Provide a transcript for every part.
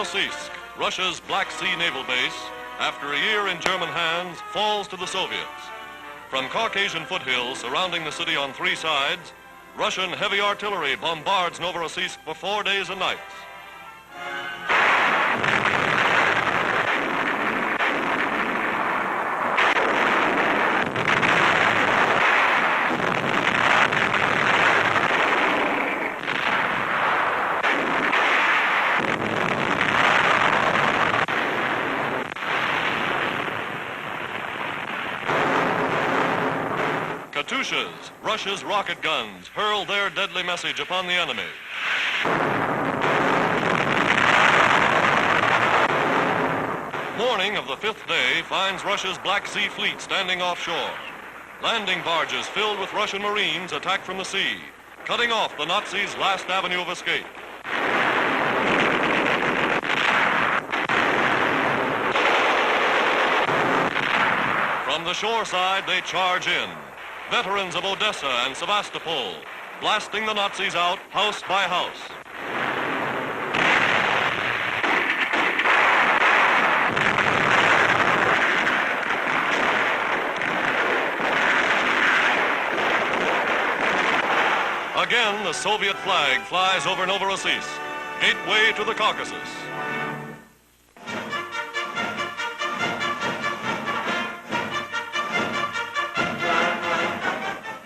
Novorossisk, Russia's Black Sea naval base, after a year in German hands, falls to the Soviets. From Caucasian foothills surrounding the city on three sides, Russian heavy artillery bombards Novorossisk for 4 days and nights. Katyushas, Russia's rocket guns, hurl their deadly message upon the enemy. Morning of the fifth day finds Russia's Black Sea fleet standing offshore. Landing barges filled with Russian Marines attack from the sea, cutting off the Nazis' last avenue of escape. From the shore side, they charge in. Veterans of Odessa and Sevastopol, blasting the Nazis out house by house. Again, the Soviet flag flies over Novorossisk, gateway to the Caucasus.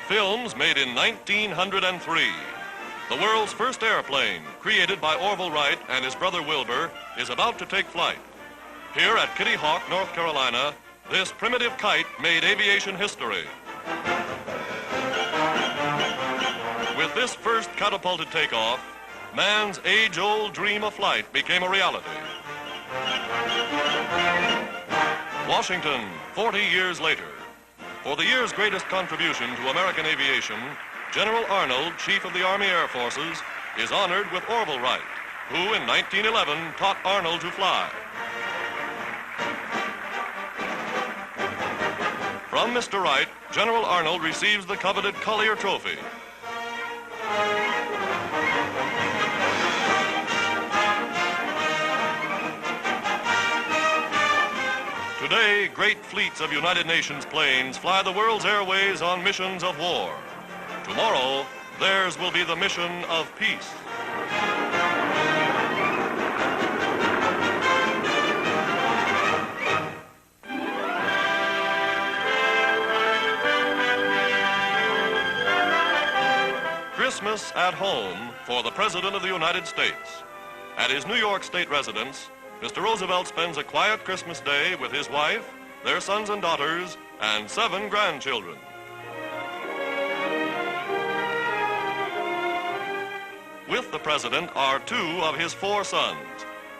Films made in 1903. The world's first airplane, created by Orville Wright and his brother Wilbur, is about to take flight. Here at Kitty Hawk, North Carolina, this primitive kite made aviation history. With this first catapulted takeoff, man's age-old dream of flight became a reality. Washington, 40 years later. For the year's greatest contribution to American aviation, General Arnold, Chief of the Army Air Forces, is honored with Orville Wright, who in 1911 taught Arnold to fly. From Mr. Wright, General Arnold receives the coveted Collier Trophy. Today, great fleets of United Nations planes fly the world's airways on missions of war. Tomorrow, theirs will be the mission of peace. Christmas at home for the President of the United States. At his New York State residence, Mr. Roosevelt spends a quiet Christmas day with his wife, their sons and daughters, and 7 grandchildren. With the President are 2 of his 4 sons.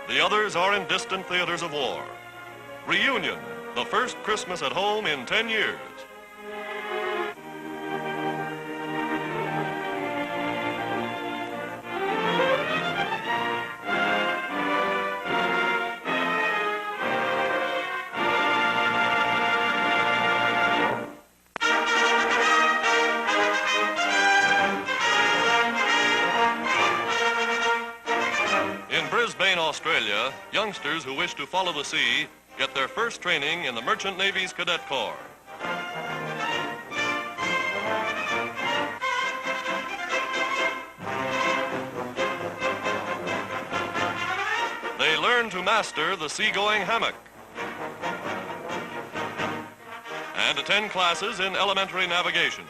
The others are in distant theaters of war. Reunion, the first Christmas at home in 10 years. Australia, youngsters who wish to follow the sea get their first training in the Merchant Navy's Cadet Corps. They learn to master the seagoing hammock and attend classes in elementary navigation.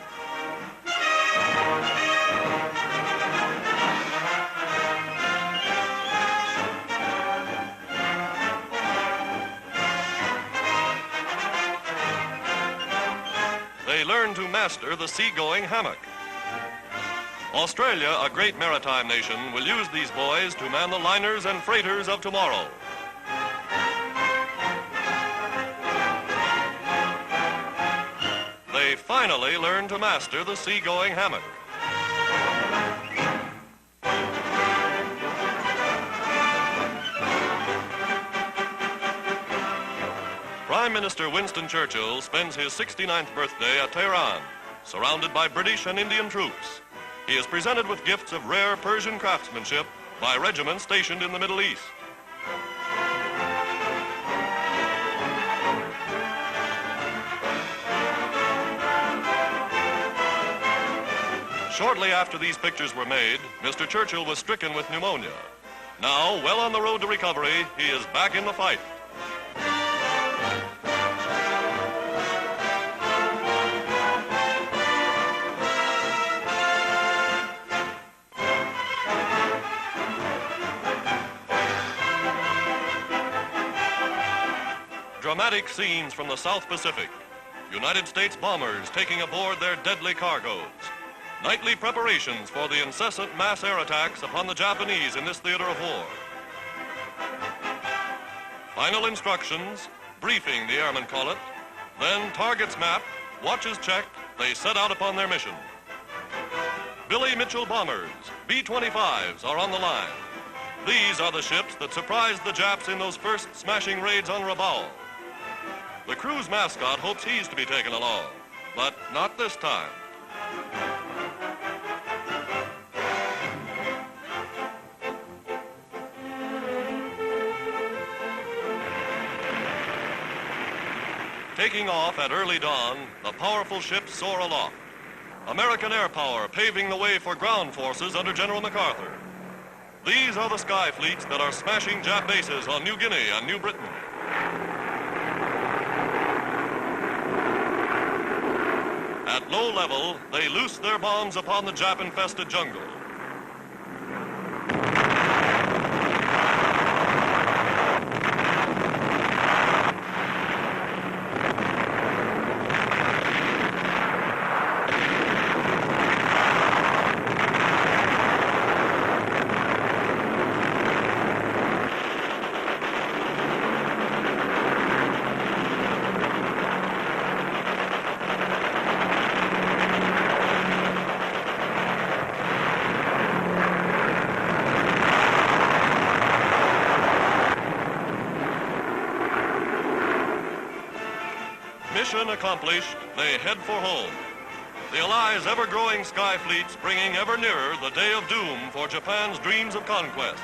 They learn to master the seagoing hammock. Australia, a great maritime nation, will use these boys to man the liners and freighters of tomorrow. They finally learn to master the seagoing hammock. Prime Minister Winston Churchill spends his 69th birthday at Tehran, surrounded by British and Indian troops. He is presented with gifts of rare Persian craftsmanship by regiments stationed in the Middle East. Shortly after these pictures were made, Mr. Churchill was stricken with pneumonia. Now, well on the road to recovery, he is back in the fight. Dramatic scenes from the South Pacific. United States bombers taking aboard their deadly cargoes. Nightly preparations for the incessant mass air attacks upon the Japanese in this theater of war. Final instructions, briefing the airmen call it, then targets mapped, watches checked, they set out upon their mission. Billy Mitchell bombers, B-25s, are on the line. These are the ships that surprised the Japs in those first smashing raids on Rabaul. The crew's mascot hopes he's to be taken along, but not this time. Taking off at early dawn, the powerful ships soar aloft. American air power paving the way for ground forces under General MacArthur. These are the sky fleets that are smashing Jap bases on New Guinea and New Britain. At low level, they loose their bombs upon the Jap-infested jungle. Mission accomplished, they head for home. The Allies' ever-growing sky fleets bringing ever nearer the day of doom for Japan's dreams of conquest.